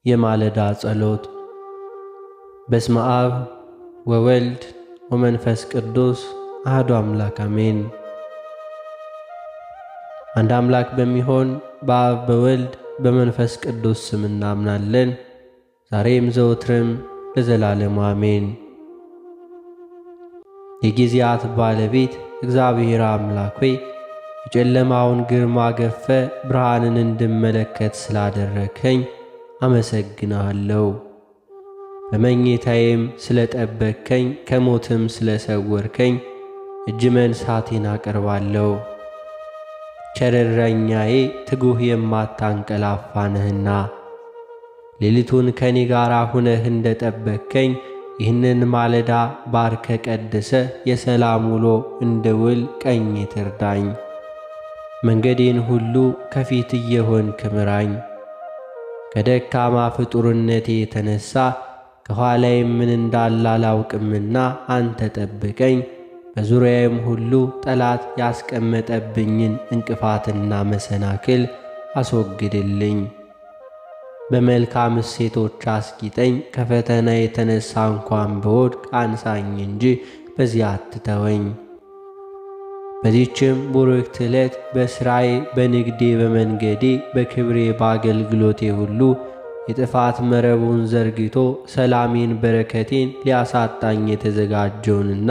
የማለዳ ጸሎት። በስመ አብ ወወልድ ወመንፈስ ቅዱስ አሐዱ አምላክ አሜን። አንድ አምላክ በሚሆን በአብ በወልድ በመንፈስ ቅዱስ ስም እናምናለን፣ ዛሬም ዘወትርም ለዘላለሙ አሜን። የጊዜያት ባለቤት እግዚአብሔር አምላክ ሆይ የጨለማውን ግርማ ገፈ ብርሃንን እንድመለከት ስላደረከኝ አመሰግንሃለሁ። በመኝታዬም ስለጠበቅከኝ ከሞትም ስለሰወርከኝ እጅ መንሳቴን አቀርባለሁ። ቸር እረኛዬ ትጉህ የማታንቀላፋ ነህና ሌሊቱን ከኔ ጋር ሁነህ እንደጠበቅከኝ ይህንን ማለዳ ባርከ ቀድሰ የሰላም ውሎ እንድውል ቀኝ ትርዳኝ። መንገዴን ሁሉ ከፊት እየሆንክ ምራኝ። ከደካማ ፍጡርነቴ የተነሣ ከኋላዬም ምን እንዳለ አላውቅምና አንተ ጠብቀኝ። በዙሪያዬም ሁሉ ጠላት ያስቀመጠብኝን እንቅፋትና መሰናክል አስወግድልኝ። በመልካም እሴቶች አስጊጠኝ። ከፈተና የተነሣ እንኳን ብወድቅ አንሳኝ እንጂ በዚያ አትተወኝ። በዚህችም ቡርክት ዕለት በሥራዬ፣ በንግዴ፣ በመንገዴ፣ በክብሬ፣ በአገልግሎቴ ሁሉ የጥፋት መረቡን ዘርግቶ ሰላሜን በረከቴን ሊያሳጣኝ የተዘጋጀውንና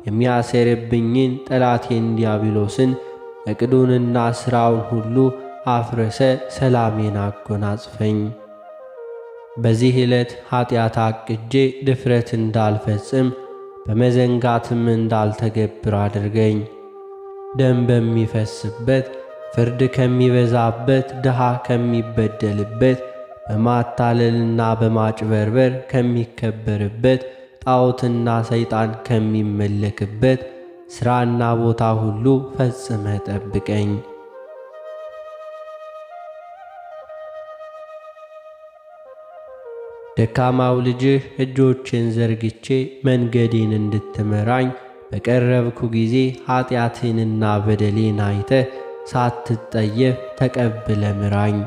የሚያሴርብኝን ጠላቴን ዲያብሎስን ዕቅዱንና ሥራውን ሁሉ አፍረሰ ሰላሜን አጎናጽፈኝ። በዚህ ዕለት ኀጢአት አቅጄ ድፍረት እንዳልፈጽም በመዘንጋትም እንዳልተገብር አድርገኝ። ደም በሚፈስበት ፍርድ ከሚበዛበት ድሃ ከሚበደልበት በማታለልና በማጭበርበር ከሚከበርበት ጣዖትና ሰይጣን ከሚመለክበት ሥራና ቦታ ሁሉ ፈጽመ ጠብቀኝ። ደካማው ልጅህ እጆችን ዘርግቼ መንገዴን እንድትመራኝ በቀረብኩ ጊዜ ኀጢአቴንና በደሌን አይተህ ሳትጠየፍ ተቀብለ ምራኝ።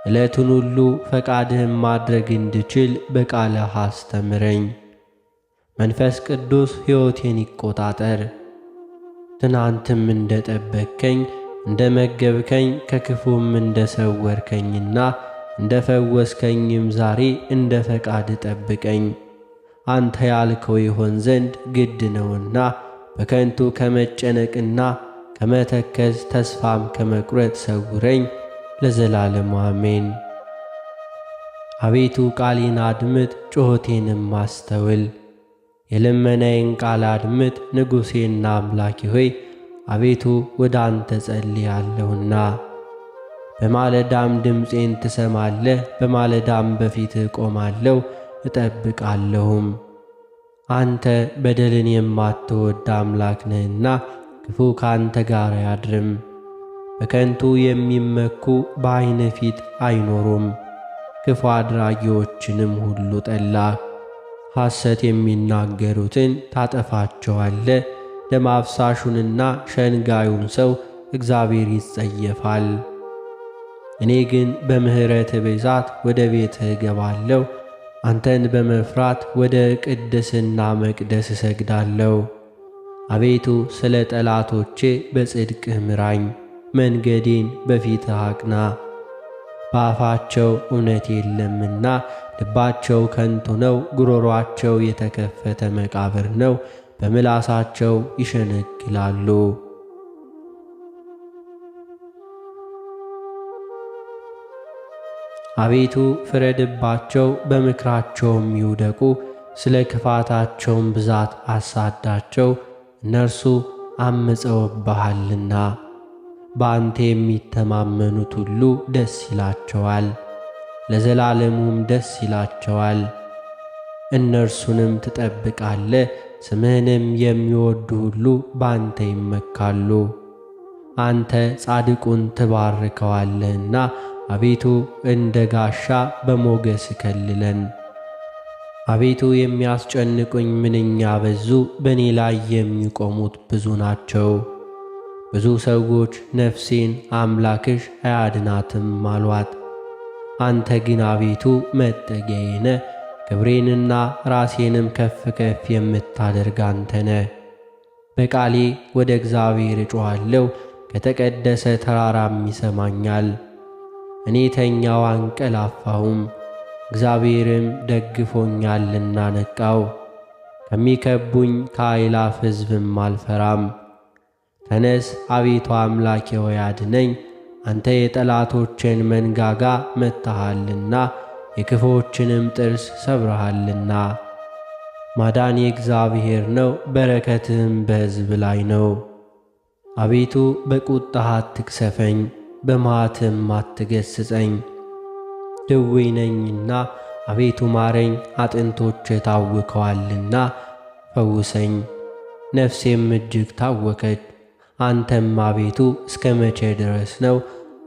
ዕለቱን ሁሉ ፈቃድህን ማድረግ እንድችል በቃልህ አስተምረኝ። መንፈስ ቅዱስ ሕይወቴን ይቆጣጠር። ትናንትም እንደ ጠበቅከኝ እንደ መገብከኝ ከክፉም እንደ ሰወርከኝና እንደ ፈወስከኝም ዛሬ እንደ ፈቃድ ጠብቀኝ። አንተ ያልከው ይሆን ዘንድ ግድ ነውና በከንቱ ከመጨነቅና ከመተከዝ ተስፋም ከመቁረጥ ሰውረኝ ለዘላለሙ አሜን። አቤቱ ቃሌን አድምጥ፣ ጩኸቴንም አስተውል። የልመናዬን ቃል አድምጥ ንጉሴና አምላኬ ሆይ፣ አቤቱ ወደ አንተ ጸልያለሁና። በማለዳም ድምፄን ትሰማለህ፣ በማለዳም በፊትህ እቆማለሁ እጠብቃለሁም። አንተ በደልን የማትወድ አምላክ ነህና ክፉ ካንተ ጋር አያድርም። በከንቱ የሚመኩ በዐይንህ ፊት አይኖሩም። ክፉ አድራጊዎችንም ሁሉ ጠላህ። ሐሰት የሚናገሩትን ታጠፋቸዋለህ። ደም አፍሳሹንና ሸንጋዩን ሰው እግዚአብሔር ይጸየፋል። እኔ ግን በምሕረትህ ብዛት ወደ ቤትህ እገባለሁ። አንተን በመፍራት ወደ ቅድስና መቅደስ እሰግዳለሁ። አቤቱ ስለ ጠላቶቼ በጽድቅህ ምራኝ፣ መንገዴን በፊትህ አቅና። በአፋቸው እውነት የለምና ልባቸው ከንቱ ነው። ጉሮሮአቸው የተከፈተ መቃብር ነው፣ በምላሳቸው ይሸነግላሉ። አቤቱ ፍረድባቸው፣ በምክራቸውም ይውደቁ። ስለ ክፋታቸውም ብዛት አሳዳቸው፣ እነርሱ አምፀውብሃልና። በአንተ የሚተማመኑት ሁሉ ደስ ይላቸዋል፣ ለዘላለሙም ደስ ይላቸዋል። እነርሱንም ትጠብቃለህ፣ ስምህንም የሚወዱ ሁሉ በአንተ ይመካሉ። አንተ ጻድቁን ትባርከዋለህና አቤቱ እንደ ጋሻ በሞገስ ከልለን። አቤቱ የሚያስጨንቁኝ ምንኛ በዙ፣ በእኔ ላይ የሚቆሙት ብዙ ናቸው። ብዙ ሰዎች ነፍሴን አምላክሽ አያድናትም አሏት። አንተ ግን አቤቱ መጠጊያዬ ነህ። ክብሬንና ራሴንም ከፍ ከፍ የምታደርግ አንተ ነህ። በቃሌ ወደ እግዚአብሔር እጮኻለሁ፣ ከተቀደሰ ተራራም ይሰማኛል። እኔ ተኛው አንቀላፋሁም፣ እግዚአብሔርም ደግፎኛልና ነቃው። ከሚከቡኝ ከአእላፍ ሕዝብም አልፈራም። ተነስ አቤቱ አምላኬ ሆይ አድነኝ። አንተ የጠላቶችን መንጋጋ መትሃልና የክፉዎችንም ጥርስ ሰብረሃልና። ማዳን የእግዚአብሔር ነው፣ በረከትህም በሕዝብ ላይ ነው። አቤቱ በቁጣህ አትቅሰፈኝ፣ በመዓትህም አትገሥጸኝ። ድዌ ነኝና አቤቱ ማረኝ፣ አጥንቶቼ ታውከዋልና ፈውሰኝ። ነፍሴም እጅግ ታወከች። አንተም አቤቱ እስከ መቼ ድረስ ነው?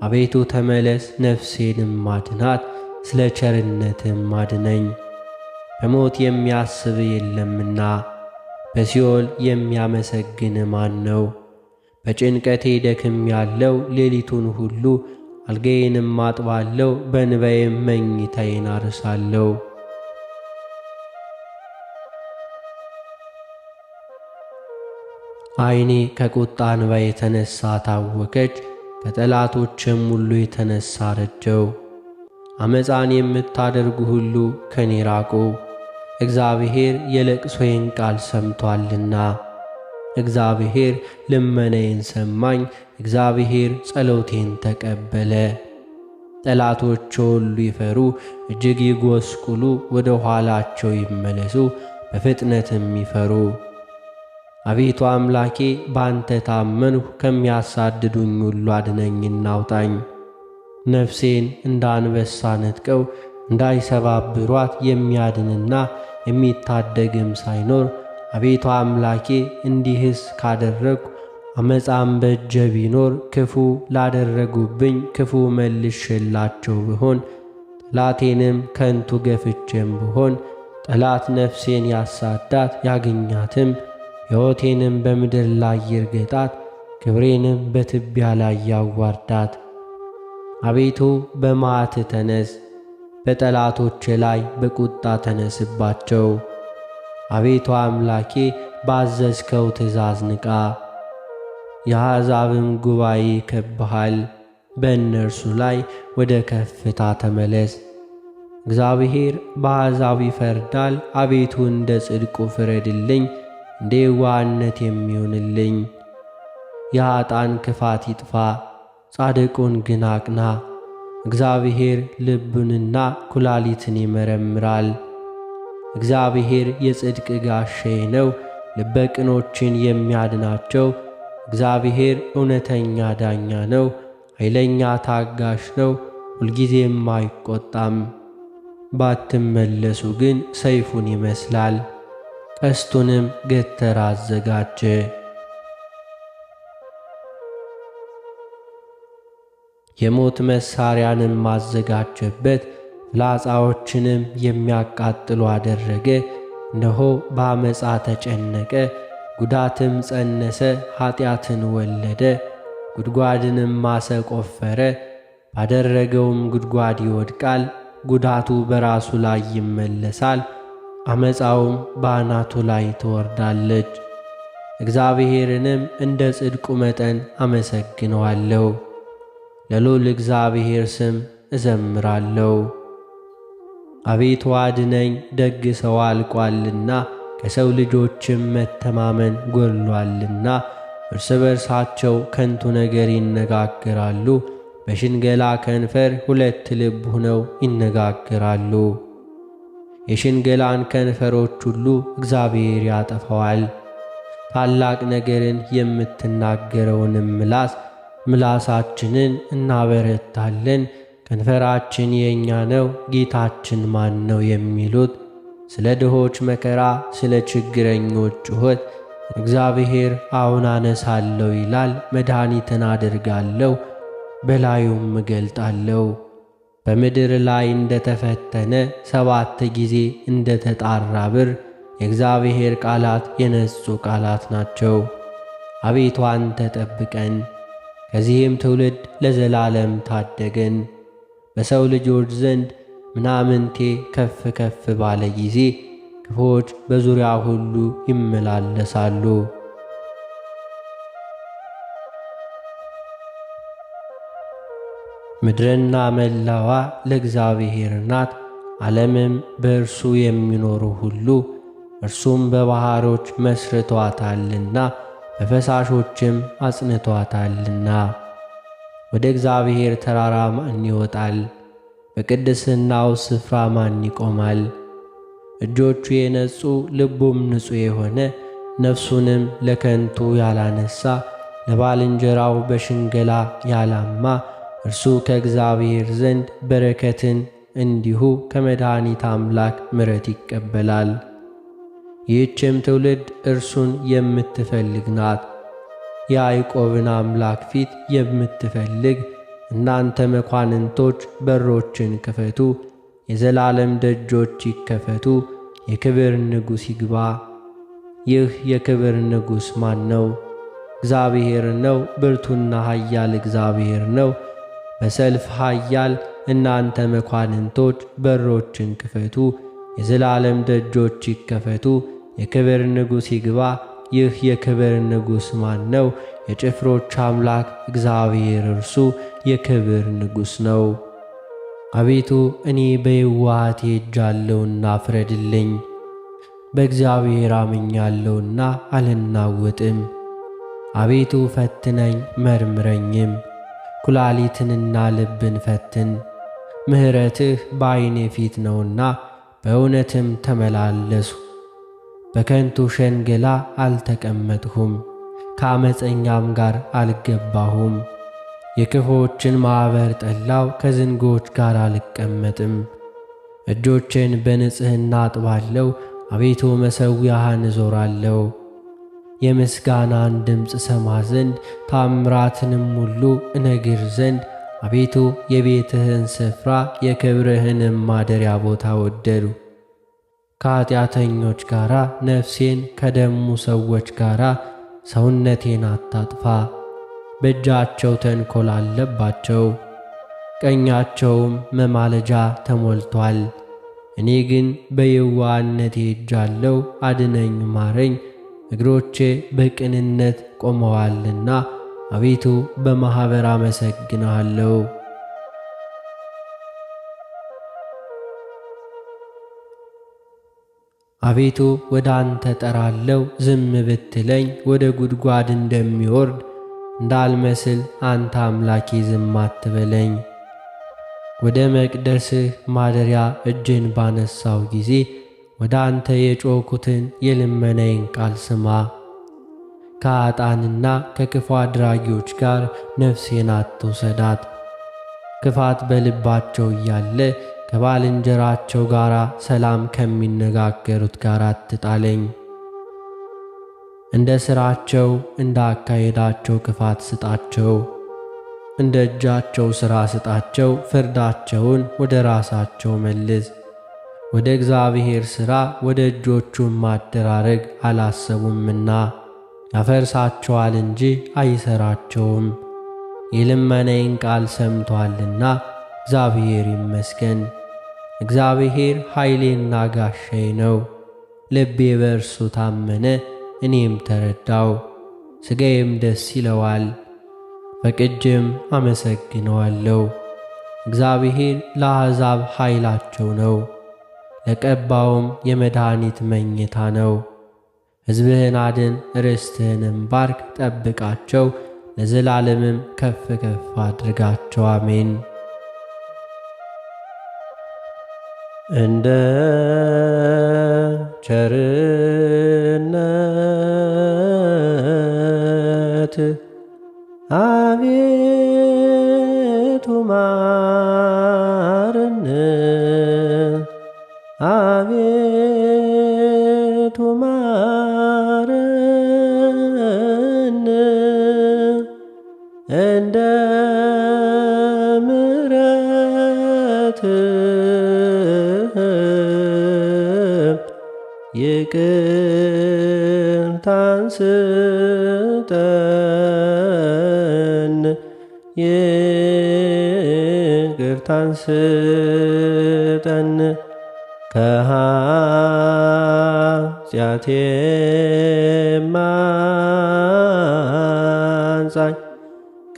አቤቱ ተመለስ፣ ነፍሴንም አድናት፣ ስለ ቸርነትም አድነኝ። በሞት የሚያስብ የለምና በሲኦል የሚያመሰግን ማን ነው? በጭንቀቴ ደክም ያለው ሌሊቱን ሁሉ አልጋዬንም አጥባለሁ፣ በእንባዬም መኝታዬን አርሳለሁ። ዓይኔ ከቁጣ እንባ የተነሣ ታወከች፣ ከጠላቶችም ሁሉ የተነሣ ረጀው። ዓመፃን የምታደርጉ ሁሉ ከኔ ራቁ፣ እግዚአብሔር የለቅሶዬን ቃል ሰምቶአልና። እግዚአብሔር ልመናዬን ሰማኝ፣ እግዚአብሔር ጸሎቴን ተቀበለ። ጠላቶች ሁሉ ይፈሩ፣ እጅግ ይጐስቁሉ፣ ወደ ኋላቸው ይመለሱ፣ በፍጥነትም ይፈሩ። አቤቱ አምላኬ ባንተ ታመንሁ፣ ከሚያሳድዱኝ ሁሉ አድነኝና አውጣኝ። ነፍሴን እንደ አንበሳ ነጥቀው እንዳይሰባብሯት የሚያድንና የሚታደግም ሳይኖር አቤቱ አምላኬ እንዲህስ ካደረግሁ ዓመፃም በእጄ ቢኖር ክፉ ላደረጉብኝ ክፉ መልሼላቸው ብሆን ጠላቴንም ከንቱ ገፍቼም ብሆን ጠላት ነፍሴን ያሳዳት ያገኛትም ሕይወቴንም በምድር ላይ ይርገጣት ክብሬንም በትቢያ ላይ ያዋርዳት። አቤቱ በመዓት ተነስ፣ በጠላቶቼ ላይ በቁጣ ተነስባቸው። አቤቱ አምላኬ ባዘዝከው ትእዛዝ ንቃ። የአሕዛብም ጉባኤ ይከብብሃል፣ በእነርሱ ላይ ወደ ከፍታ ተመለስ። እግዚአብሔር በአሕዛብ ይፈርዳል። አቤቱ እንደ ጽድቁ ፍረድልኝ፣ እንደ የዋህነት የሚሆንልኝ። የኀጣን ክፋት ይጥፋ፣ ጻድቁን ግን አቅና። እግዚአብሔር ልቡንና ኩላሊትን ይመረምራል። እግዚአብሔር የጽድቅ ጋሻዬ ነው፣ ልበ ቅኖችን የሚያድናቸው። እግዚአብሔር እውነተኛ ዳኛ ነው፣ ኃይለኛ ታጋሽ ነው፣ ሁልጊዜም አይቈጣም። ባትመለሱ ግን ሰይፉን ይመስላል፣ ቀስቱንም ገተራ አዘጋጀ። የሞት መሣሪያንም አዘጋጀበት፣ ፍላጻዎችንም የሚያቃጥሉ አደረገ። እነሆ በአመፃ ተጨነቀ፣ ጉዳትም ጸነሰ፣ ኀጢአትን ወለደ። ጉድጓድንም ማሰ ቆፈረ፣ ባደረገውም ጉድጓድ ይወድቃል። ጉዳቱ በራሱ ላይ ይመለሳል፣ አመፃውም በአናቱ ላይ ትወርዳለች። እግዚአብሔርንም እንደ ጽድቁ መጠን አመሰግነዋለሁ፣ ለልዑል እግዚአብሔር ስም እዘምራለሁ። አቤቱ አድነኝ፣ ደግ ሰው አልቋልና ከሰው ልጆችም መተማመን ጐድሎአልና። እርስ በርሳቸው ከንቱ ነገር ይነጋገራሉ፣ በሽንገላ ከንፈር ሁለት ልብ ሆነው ይነጋገራሉ። የሽንገላን ከንፈሮች ሁሉ እግዚአብሔር ያጠፋዋል። ታላቅ ነገርን የምትናገረውንም ምላሳችንን እናበረታለን። ከንፈራችን የእኛ ነው፣ ጌታችን ማን ነው የሚሉት ስለ ድሆች መከራ፣ ስለ ችግረኞች ጩኸት እግዚአብሔር አሁን አነሳለሁ ይላል። መድኃኒትን አድርጋለሁ፣ በላዩም እገልጣለሁ። በምድር ላይ እንደ ተፈተነ 7 ጊዜ እንደ ተጣራ ብር የእግዚአብሔር ቃላት የነጹ ቃላት ናቸው። አቤቱ አንተ ጠብቀን፣ ከዚህም ትውልድ ለዘላለም ታደገን። በሰው ልጆች ዘንድ ምናምንቴ ከፍ ከፍ ባለ ጊዜ ክፉዎች በዙሪያ ሁሉ ይመላለሳሉ። ምድርና መላዋ ለእግዚአብሔር ናት፣ ዓለምም በእርሱ የሚኖሩ ሁሉ። እርሱም በባሕሮች መስርቶአታልና በፈሳሾችም አጽንቶአታልና። ወደ እግዚአብሔር ተራራ ማን ይወጣል? በቅድስናው ስፍራ ማን ይቆማል? እጆቹ የነጹ ልቡም ንጹሕ የሆነ ነፍሱንም ለከንቱ ያላነሣ ለባልንጀራው በሽንገላ ያላማ እርሱ ከእግዚአብሔር ዘንድ በረከትን እንዲሁ ከመድኃኒት አምላክ ምሕረት ይቀበላል። ይህችም ትውልድ እርሱን የምትፈልግ ናት፣ የያዕቆብን አምላክ ፊት የምትፈልግ። እናንተ መኳንንቶች በሮችን ክፈቱ፣ የዘላለም ደጆች ይከፈቱ፣ የክብር ንጉሥ ይግባ። ይህ የክብር ንጉሥ ማን ነው? እግዚአብሔር ነው፣ ብርቱና ኃያል እግዚአብሔር ነው። በሰልፍ ኃያል። እናንተ መኳንንቶች በሮችን ክፈቱ፣ የዘላለም ደጆች ይከፈቱ፣ የክብር ንጉሥ ይግባ። ይህ የክብር ንጉሥ ማን ነው? የጭፍሮች አምላክ እግዚአብሔር እርሱ የክብር ንጉሥ ነው። አቤቱ እኔ በየዋህቴ ሄጃለሁና ፍረድልኝ። በእግዚአብሔር አምኛለሁና አልናወጥም። አቤቱ ፈትነኝ መርምረኝም፣ ኩላሊትንና ልብን ፈትን። ምሕረትህ በዐይኔ ፊት ነውና በእውነትም ተመላለሱ። በከንቱ ሸንገላ አልተቀመጥሁም፣ ከዓመፀኛም ጋር አልገባሁም። የክፉዎችን ማኅበር ጠላው፣ ከዝንጎች ጋር አልቀመጥም። እጆቼን በንጽሕና አጥባለሁ፣ አቤቱ መሠዊያህን እዞራለሁ። የምስጋናን ድምፅ ሰማ ዘንድ ታምራትንም ሁሉ እነግር ዘንድ አቤቱ የቤትህን ስፍራ የክብርህንም ማደሪያ ቦታ ወደዱ። ከኀጢአተኞች ጋር ነፍሴን ከደሙ ሰዎች ጋር ሰውነቴን አታጥፋ። በእጃቸው ተንኰል አለባቸው፣ ቀኛቸውም መማለጃ ተሞልቶአል። እኔ ግን በየዋህነቴ ሄጃለሁ፣ አድነኝ ማረኝ። እግሮቼ በቅንነት ቆመዋልና አቤቱ በማኅበር አመሰግንሃለሁ። አቤቱ ወደ አንተ ጠራለሁ፣ ዝም ብትለኝ ወደ ጉድጓድ እንደሚወርድ እንዳልመስል አንተ አምላኬ ዝም አትበለኝ። ወደ መቅደስህ ማደሪያ እጄን ባነሳው ጊዜ ወደ አንተ የጮኽኩትን የልመናዬን ቃል ስማ። ከኃጥአንና ከክፉ አድራጊዎች ጋር ነፍሴን አትውሰዳት። ክፋት በልባቸው እያለ ከባልንጀራቸው ጋር ሰላም ከሚነጋገሩት ጋር አትጣለኝ። እንደ ሥራቸው እንደ አካሄዳቸው ክፋት ስጣቸው፣ እንደ እጃቸው ሥራ ስጣቸው። ፍርዳቸውን ወደ ራሳቸው መልስ። ወደ እግዚአብሔር ሥራ ወደ እጆቹም ማደራረግ አላሰቡምና ያፈርሳቸዋል እንጂ አይሠራቸውም። የልመናዬን ቃል ሰምቶአልና እግዚአብሔር ይመስገን። እግዚአብሔር ኃይሌና ጋሻዬ ነው። ልቤ በእርሱ ታመነ፣ እኔም ተረዳው። ሥጋዬም ደስ ይለዋል፣ ፈቅጄም አመሰግነዋለሁ። እግዚአብሔር ለአሕዛብ ኃይላቸው ነው፣ ለቀባውም የመድኃኒት መኝታ ነው። ሕዝብህን አድን፣ ርስትህንም ባርክ፣ ጠብቃቸው፣ ለዘላለምም ከፍ ከፍ አድርጋቸው። አሜን። እንደ ቸርነት አቤቱ ማረን፣ አቤቱ ማረን። እንደ ምሕረትህ ይቅርታን ስጠን፣ ይቅርታን ይቅርታን ስጠን ከኃጢአቴም አንጻኝ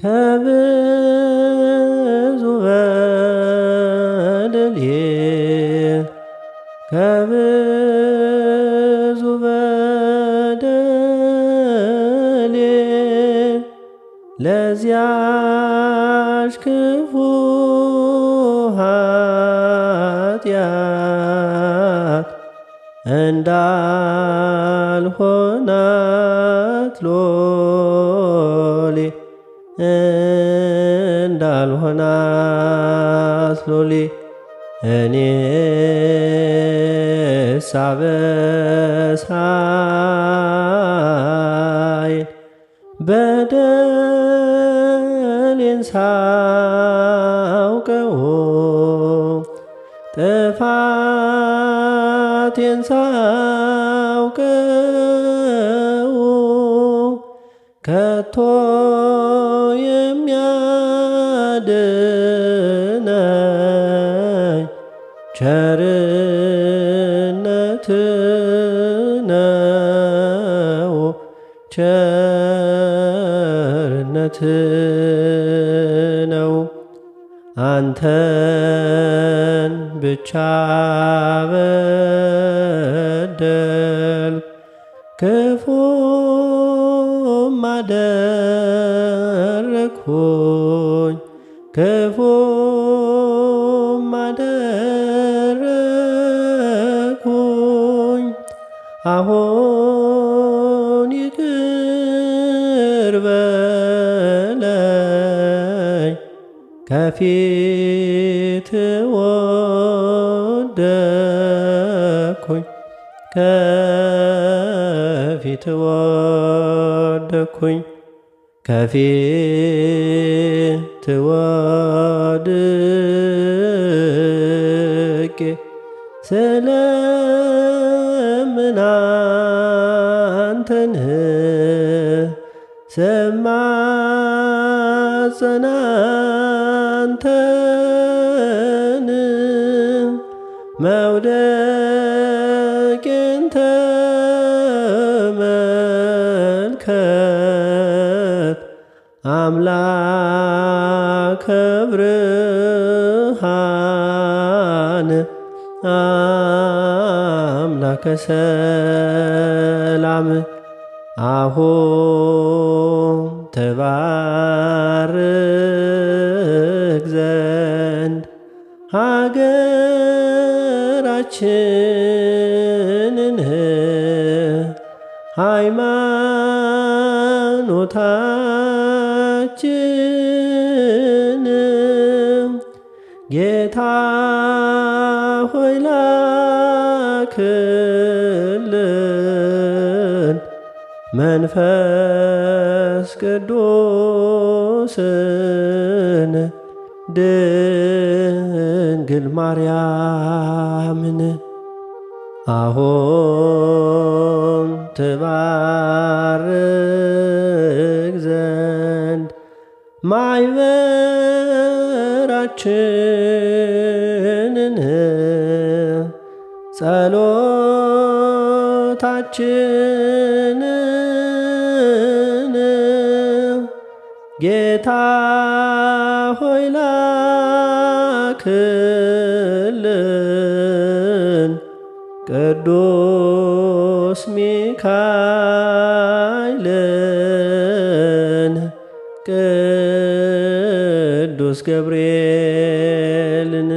ከብዙ በደሌ ከብዙ በደሌ ለዚያች ክፉ ኃጢአት እንዳልሆናት ሎሌ እንዳልሆናት ሎሌ እኔስ አበሳዬን በደሌን ሳውቀው ጥፋቴን ሳውቀው ከቶ የሚያድነኝ ቸርነት ነው ቸርነት ነው። አንተን ብቻ በደልኩ ክፉም አደረግሁኝ ክፉም አደረግሁኝ አሁን ይቅር በለኝ ከፊት ወደኩኝ ከፊት ወደኩኝ ከፊት ወድቄ ስለምን አንተን ስማጸን አንተን መውደቄን ተመልከት አምላከ ብርሃን አምላከ ሰላም አሁን ተባርክ ዘንድ ሀገራችንን ሃይማኖታችን ጌታ ሆይ ላክልን መንፈስ ቅዱስን ድንግል ማርያምን አሁን ትባርክ ዘንድ ማኅበራችንን ጸሎታችንን ጌታ ሆይ ላክልን ቅዱስ ሚካኤልን ቅዱስ ገብርኤልን።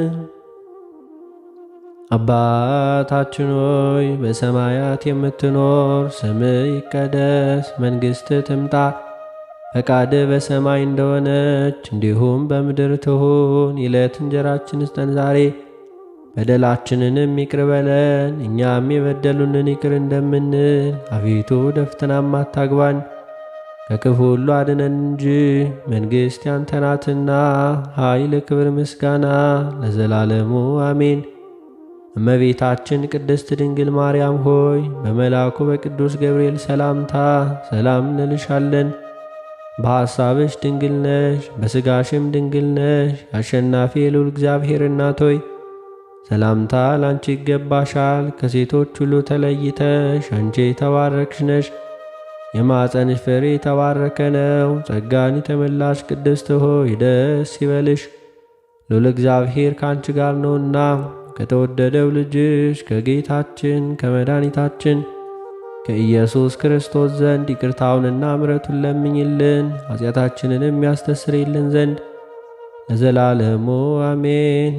አባታችን ሆይ በሰማያት የምትኖር ስምህ ይቀደስ፣ መንግሥትህ ትምጣ፣ ፈቃድህ በሰማይ እንደሆነች እንዲሁም በምድር ትሁን። የዕለት እንጀራችንን ስጠን ዛሬ፣ በደላችንንም ይቅር በለን እኛም የበደሉንን ይቅር እንደምንል። አቤቱ ወደ ፈተናም አታግባን ከክፉ ሁሉ አድነን እንጂ መንግሥት ያንተ ናትና፣ ኃይል፣ ክብር፣ ምስጋና ለዘላለሙ አሜን። እመቤታችን ቅድስት ድንግል ማርያም ሆይ በመልአኩ በቅዱስ ገብርኤል ሰላምታ ሰላም እንልሻለን። በሐሳብሽ ድንግል ነሽ፣ በሥጋሽም ድንግል ነሽ። አሸናፊ የልዑል እግዚአብሔር እናት ሆይ ሰላምታ ላንቺ ይገባሻል። ከሴቶች ሁሉ ተለይተሽ አንቺ የተባረክሽ ነሽ። የማኅፀንሽ ፍሬ የተባረከ ነው። ጸጋን የተመላሽ ቅድስት ሆይ ደስ ይበልሽ፣ ልዑል እግዚአብሔር ከአንቺ ጋር ነውና ከተወደደው ልጅሽ ከጌታችን ከመድኃኒታችን ከኢየሱስ ክርስቶስ ዘንድ ይቅርታውንና ምሕረቱን ለምኝልን ኃጢአታችንንም ያስተሰርይልን ዘንድ ለዘላለሙ አሜን።